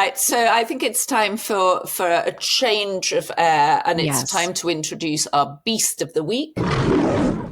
Right. So I think it's time for a change of air, and it's time to introduce our beast of the week,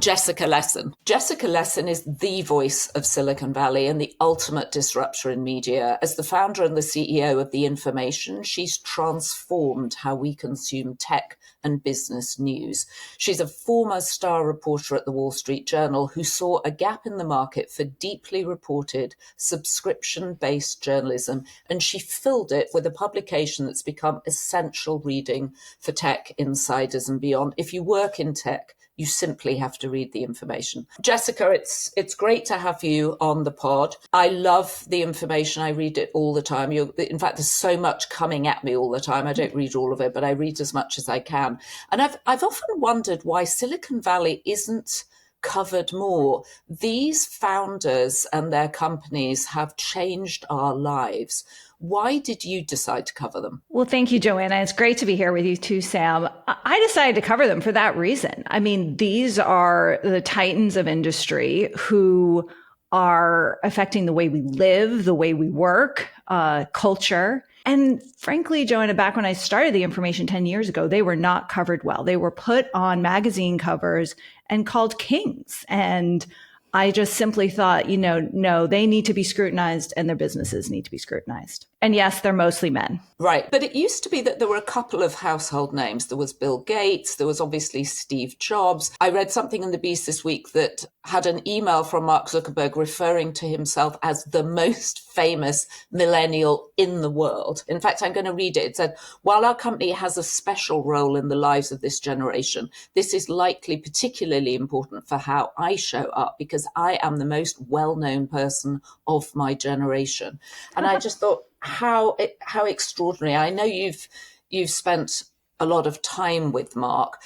Jessica Lessin. Jessica Lessin is the voice of Silicon Valley and the ultimate disruptor in media. As the founder and the CEO of The Information, she's transformed how we consume tech and business news. She's a former star reporter at the Wall Street Journal who saw a gap in the market for deeply reported, subscription-based journalism, and she filled it with a publication that's become essential reading for tech insiders and beyond. If you work in tech, you simply have to read The Information. Jessica, it's great to have you on the pod. I love The Information. I read it all the time. In fact, there's so much coming at me all the time. I don't read all of it, but I read as much as I can. And I've often wondered why Silicon Valley isn't covered more. These founders and their companies have changed our lives. Why did you decide to cover them? Well, thank you, Joanna. It's great to be here with you too, Sam. I decided to cover them for that reason. I mean, these are the titans of industry who are affecting the way we live, the way we work, culture. And frankly, Joanna, back when I started The Information 10 years ago, they were not covered well. They were put on magazine covers and called kings. And I just simply thought, no, they need to be scrutinized and their businesses need to be scrutinized. And yes, they're mostly men. Right. But it used to be that there were a couple of household names. There was Bill Gates. There was obviously Steve Jobs. I read something in the Beast this week that had an email from Mark Zuckerberg referring to himself as the most famous millennial in the world. In fact, I'm going to read it. It said, while our company has a special role in the lives of this generation, this is likely particularly important for how I show up because I am the most well-known person of my generation. And I just thought, how extraordinary. I know you've spent a lot of time with Mark.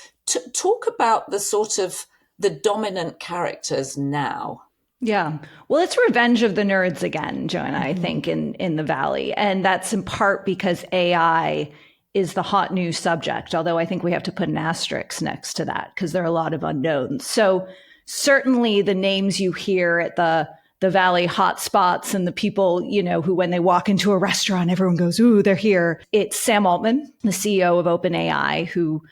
Talk about the dominant characters now. Yeah. Well, it's revenge of the nerds again, Joanna, I think, in the Valley. And that's in part because AI is the hot new subject, although I think we have to put an asterisk next to that because there are a lot of unknowns. So certainly the names you hear at the Valley hotspots and the people, who when they walk into a restaurant, everyone goes, ooh, they're here. It's Sam Altman, the CEO of OpenAI, who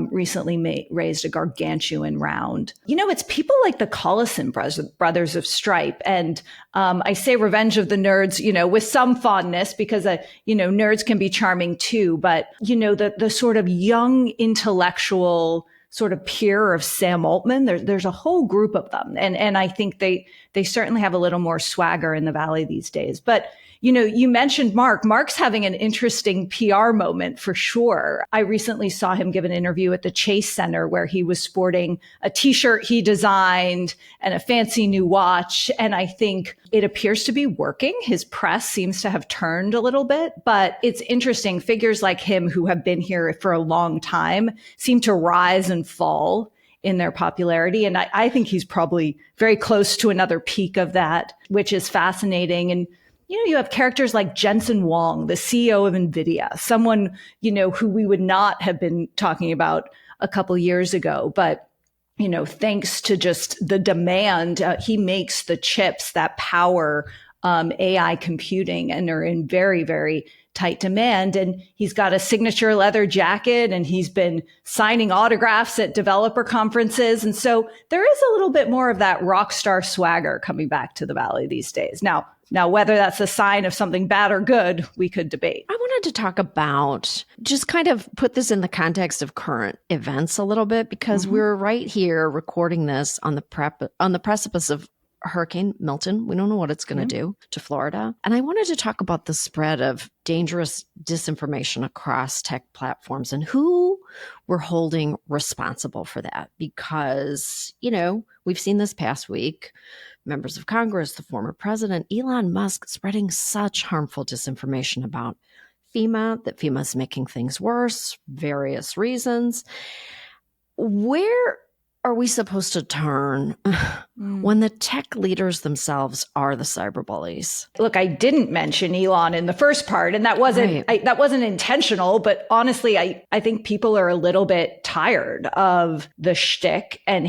recently raised a gargantuan round. It's people like the Collison brothers of Stripe. And I say revenge of the nerds, with some fondness because, nerds can be charming too. But, the sort of young intellectual sort of peer of Sam Altman. There's a whole group of them. And I think they certainly have a little more swagger in the Valley these days. But, you mentioned Mark. Mark's having an interesting PR moment for sure. I recently saw him give an interview at the Chase Center where he was sporting a t-shirt he designed and a fancy new watch. And I think it appears to be working. His press seems to have turned a little bit, but it's interesting. Figures like him who have been here for a long time seem to rise and fall in their popularity. And I think he's probably very close to another peak of that, which is fascinating. And you have characters like Jensen Huang, the CEO of NVIDIA, someone, who we would not have been talking about a couple years ago. But, thanks to just the demand, he makes the chips that power AI computing and are in very, very tight demand. And he's got a signature leather jacket and he's been signing autographs at developer conferences. And so there is a little bit more of that rock star swagger coming back to the Valley these days. Now, whether that's a sign of something bad or good, we could debate. I wanted to talk about, just kind of put this in the context of current events a little bit, because we're right here recording this on the precipice of Hurricane Milton. We don't know what it's going to do to Florida. And I wanted to talk about the spread of dangerous disinformation across tech platforms and who we're holding responsible for that. Because, we've seen this past week, members of Congress, the former president, Elon Musk, spreading such harmful disinformation about FEMA, that FEMA is making things worse, various reasons. Where are we supposed to turn when the tech leaders themselves are the cyberbullies? Look, I didn't mention Elon in the first part, and that wasn't intentional. But honestly, I think people are a little bit tired of the shtick and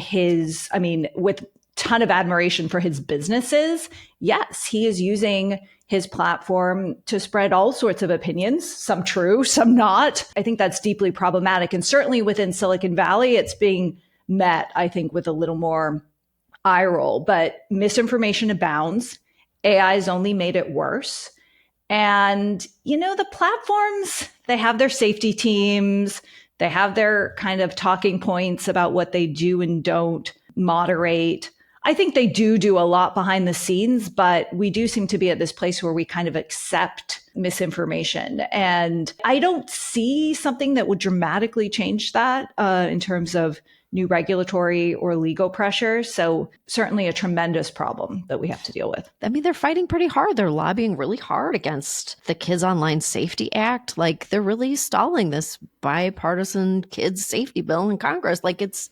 with ton of admiration for his businesses. Yes, he is using his platform to spread all sorts of opinions, some true, some not. I think that's deeply problematic. And certainly within Silicon Valley, it's being met, I think, with a little more eye roll. But misinformation abounds. AI has only made it worse. And, the platforms, they have their safety teams. They have their kind of talking points about what they do and don't moderate. I think they do a lot behind the scenes, but we do seem to be at this place where we kind of accept misinformation. And I don't see something that would dramatically change that in terms of new regulatory or legal pressure. So certainly a tremendous problem that we have to deal with. I mean, they're fighting pretty hard. They're lobbying really hard against the Kids Online Safety Act. Like, they're really stalling this bipartisan kids safety bill in Congress. Like, it's,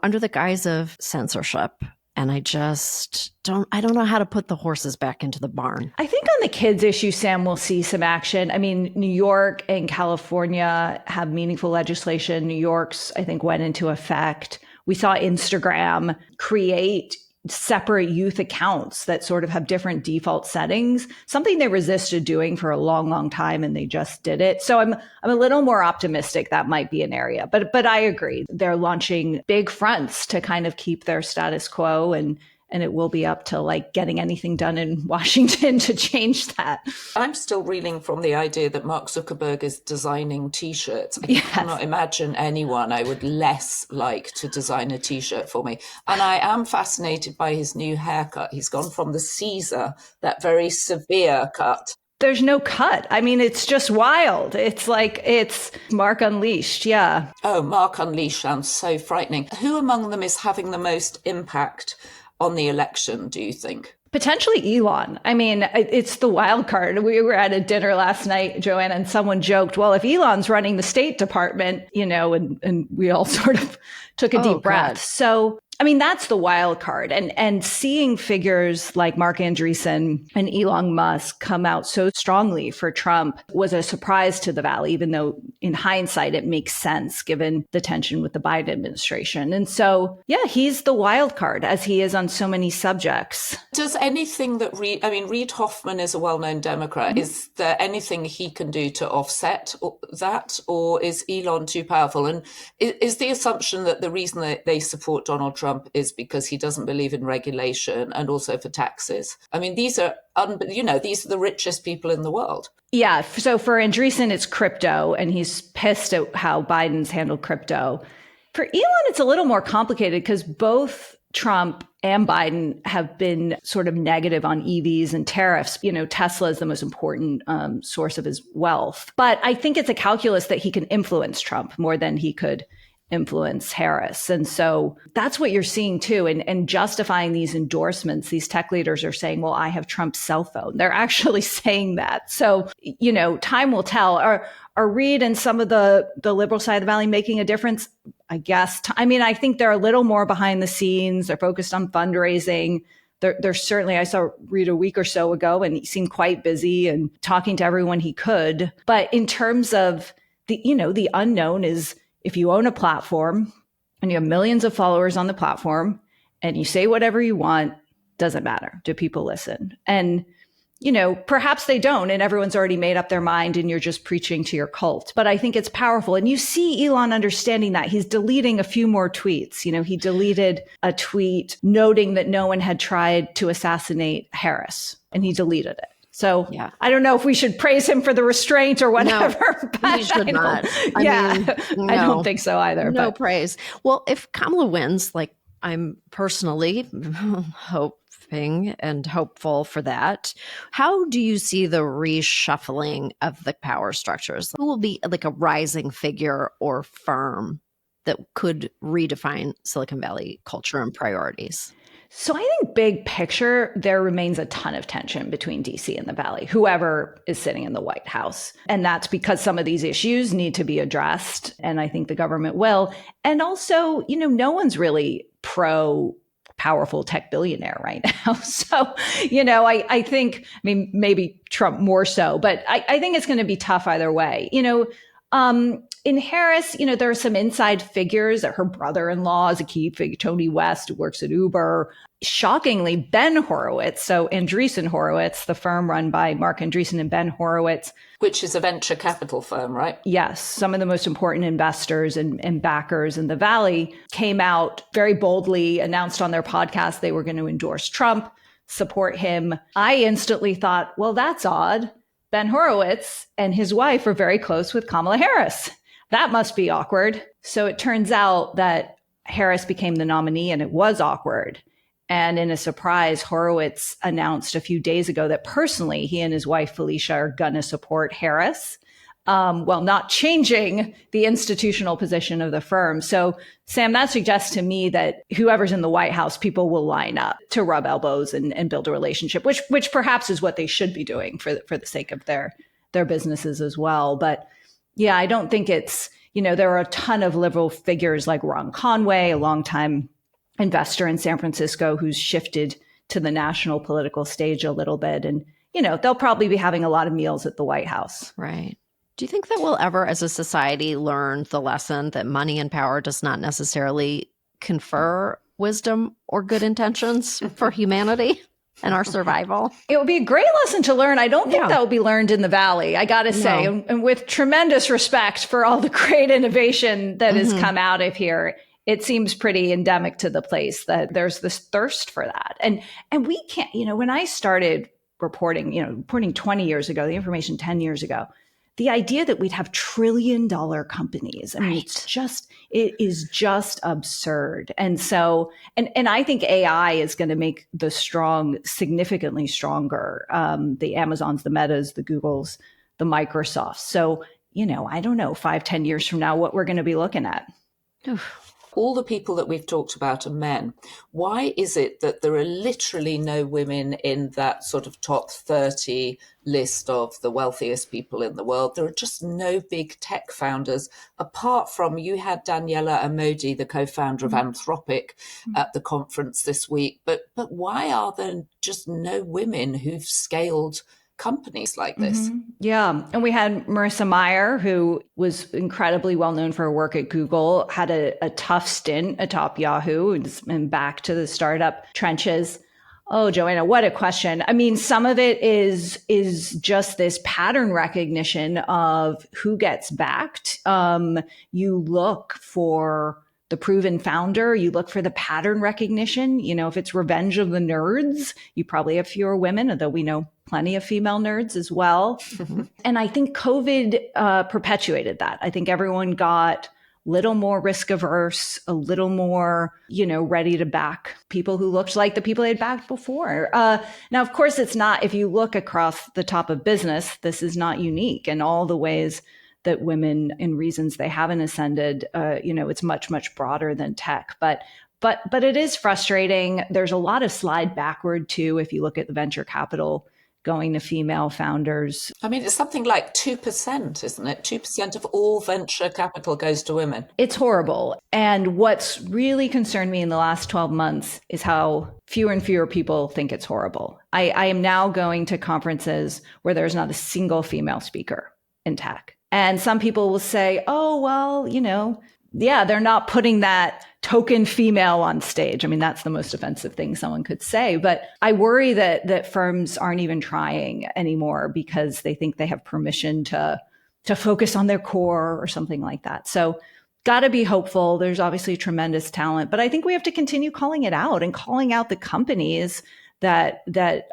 under the guise of censorship. And I don't know how to put the horses back into the barn. I think on the kids issue, Sam, we'll see some action. I mean, New York and California have meaningful legislation. New York's, I think, went into effect. We saw Instagram create separate youth accounts that sort of have different default settings, something they resisted doing for a long, long time, and they just did it. So I'm a little more optimistic that might be an area. But I agree. They're launching big fronts to kind of keep their status quo, and it will be up to getting anything done in Washington to change that. I'm still reeling from the idea that Mark Zuckerberg is designing T-shirts. I Yes. cannot imagine anyone I would less like to design a T-shirt for me. And I am fascinated by his new haircut. He's gone from the Caesar, that very severe cut. There's no cut. I mean, it's just wild. It's it's Mark Unleashed. Yeah. Oh, Mark Unleashed sounds so frightening. Who among them is having the most impact on the election, do you think? Potentially Elon. I mean, it's the wild card. We were at a dinner last night, Joanna, and someone joked, well, if Elon's running the State Department, and we all sort of took a deep breath. God. So, I mean, that's the wild card. And seeing figures like Mark Andreessen and Elon Musk come out so strongly for Trump was a surprise to the Valley, even though in hindsight, it makes sense given the tension with the Biden administration. And so, yeah, he's the wild card, as he is on so many subjects. Does anything that Reid Hoffman is a well-known Democrat. Mm-hmm. Is there anything he can do to offset that, or is Elon too powerful? And is the assumption that the reason that they support Donald Trump is because he doesn't believe in regulation and also for taxes? I mean, these are these are the richest people in the world. Yeah. So for Andreessen, it's crypto, and he's pissed at how Biden's handled crypto. For Elon, it's a little more complicated because both Trump and Biden have been sort of negative on EVs and tariffs. Tesla is the most important source of his wealth. But I think it's a calculus that he can influence Trump more than he could influence Harris. And so that's what you're seeing too. And justifying these endorsements, these tech leaders are saying, well, I have Trump's cell phone. They're actually saying that. So, time will tell. Are Reid and some of the liberal side of the Valley making a difference? I guess. I think they're a little more behind the scenes. They're focused on fundraising. They're certainly, I saw Reid a week or so ago, and he seemed quite busy and talking to everyone he could. But in terms of the unknown is, if you own a platform and you have millions of followers on the platform and you say whatever you want, doesn't matter. Do people listen? And, perhaps they don't, and everyone's already made up their mind and you're just preaching to your cult. But I think it's powerful. And you see Elon understanding that. He's deleting a few more tweets. He deleted a tweet noting that no one had tried to assassinate Harris, and he deleted it. So yeah. I don't know if we should praise him for the restraint or whatever. No, but he should not. I don't think so either. No praise. Well, if Kamala wins, like I'm personally hoping and hopeful for that, how do you see the reshuffling of the power structures? Who will be like a rising figure or firm that could redefine Silicon Valley culture and priorities? So I think big picture, there remains a ton of tension between DC and the Valley, whoever is sitting in the White House. And that's because some of these issues need to be addressed. And I think the government will. And also, no one's really pro powerful tech billionaire right now. So, I think, maybe Trump more so, but I think it's going to be tough either way. in Harris, there are some inside figures that her brother-in-law is a key figure, Tony West, who works at Uber. Shockingly, Ben Horowitz, so Andreessen Horowitz, the firm run by Mark Andreessen and Ben Horowitz. Which is a venture capital firm, right? Yes. Some of the most important investors and backers in the Valley came out very boldly, announced on their podcast they were going to endorse Trump, support him. I instantly thought, well, that's odd. Ben Horowitz and his wife are very close with Kamala Harris. That must be awkward. So it turns out that Harris became the nominee, and it was awkward. And in a surprise, Horowitz announced a few days ago that personally, he and his wife, Felicia, are going to support Harris, while not changing the institutional position of the firm. So, Sam, that suggests to me that whoever's in the White House, people will line up to rub elbows and build a relationship, which perhaps is what they should be doing for the sake of their businesses as well. But yeah, I don't think it's, there are a ton of liberal figures like Ron Conway, a longtime investor in San Francisco who's shifted to the national political stage a little bit. And, they'll probably be having a lot of meals at the White House. Right. Do you think that we'll ever, as a society, learn the lesson that money and power does not necessarily confer wisdom or good intentions for humanity and our survival? It would be a great lesson to learn. I don't think that will be learned in the Valley, I got to say. No. And with tremendous respect for all the great innovation that has come out of here, it seems pretty endemic to the place that there's this thirst for that. And we can't, when I started reporting 20 years ago, the information 10 years ago, the idea that we'd have $1 trillion companies, I mean, it is just absurd. And so, and I think AI is going to make the strong significantly stronger, the Amazons, the Metas, the Googles, the Microsofts. So, I don't know, 5-10 years from now, what we're going to be looking at. All the people that we've talked about are men. Why is it that there are literally no women in that sort of top 30 list of the wealthiest people in the world? There are just no big tech founders, apart from you had Daniela Amodi, the co-founder of Anthropic, at the conference this week. But why are there just no women who've scaled companies like this? Yeah. And we had Marissa Mayer, who was incredibly well known for her work at Google, had a tough stint atop Yahoo and back to the startup trenches. Oh, Joanna, what a question. I mean, some of it is just this pattern recognition of who gets backed. You look for the proven founder, you look for the pattern recognition. If it's Revenge of the Nerds, you probably have fewer women, although we know plenty of female nerds as well. And I think COVID perpetuated that. I think everyone got a little more risk averse, a little more, ready to back people who looked like the people they'd backed before. Now, of course, it's not, if you look across the top of business, this is not unique in all the ways that women, in reasons they haven't ascended, it's much, much broader than tech. But it is frustrating. There's a lot of slide backward too, if you look at the venture capital going to female founders. I mean, it's something like 2%, isn't it? 2% of all venture capital goes to women. It's horrible. And what's really concerned me in the last 12 months is how fewer and fewer people think it's horrible. I am now going to conferences where there's not a single female speaker in tech. And some people will say, oh, well, they're not putting that token female on stage. I mean, that's the most offensive thing someone could say. But I worry that firms aren't even trying anymore because they think they have permission to focus on their core or something like that. So got to be hopeful. There's obviously tremendous talent, but I think we have to continue calling it out and calling out the companies that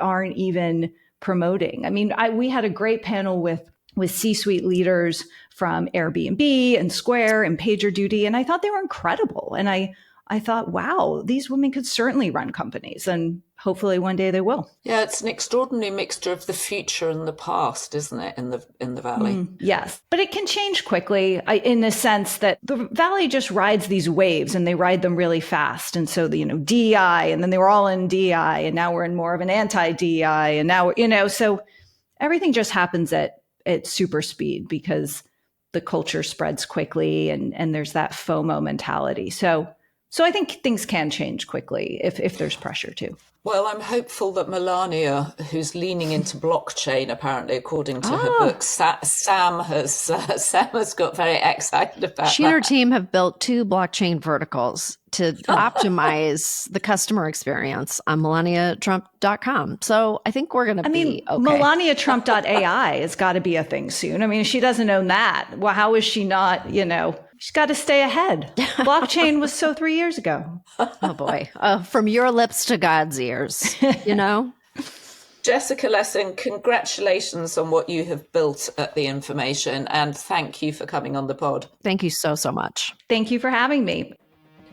aren't even promoting. I mean, we had a great panel with C-suite leaders from Airbnb and Square and PagerDuty, and I thought they were incredible. And I thought, wow, these women could certainly run companies, and hopefully one day they will. Yeah, it's an extraordinary mixture of the future and the past, isn't it, in the Valley? Yes, but it can change quickly in the sense that the Valley just rides these waves, and they ride them really fast. And so, DEI, and then they were all in DEI, and now we're in more of an anti-DEI, and now, so everything just happens at super speed because the culture spreads quickly and there's that FOMO mentality. So I think things can change quickly if there's pressure too. Well, I'm hopeful that Melania, who's leaning into blockchain, apparently, according to her book, Sam has got very excited about She and her that. team have built 2 blockchain verticals to optimize the customer experience on melaniatrump.com. So I think we're going to be okay. MelaniaTrump.ai has got to be a thing soon. I mean, if she doesn't own that, well, how is she not, she's got to stay ahead. Blockchain was so 3 years ago. Oh boy. From your lips to God's ears, Jessica Lessin, congratulations on what you have built at The Information, and thank you for coming on the pod. Thank you so, so much. Thank you for having me.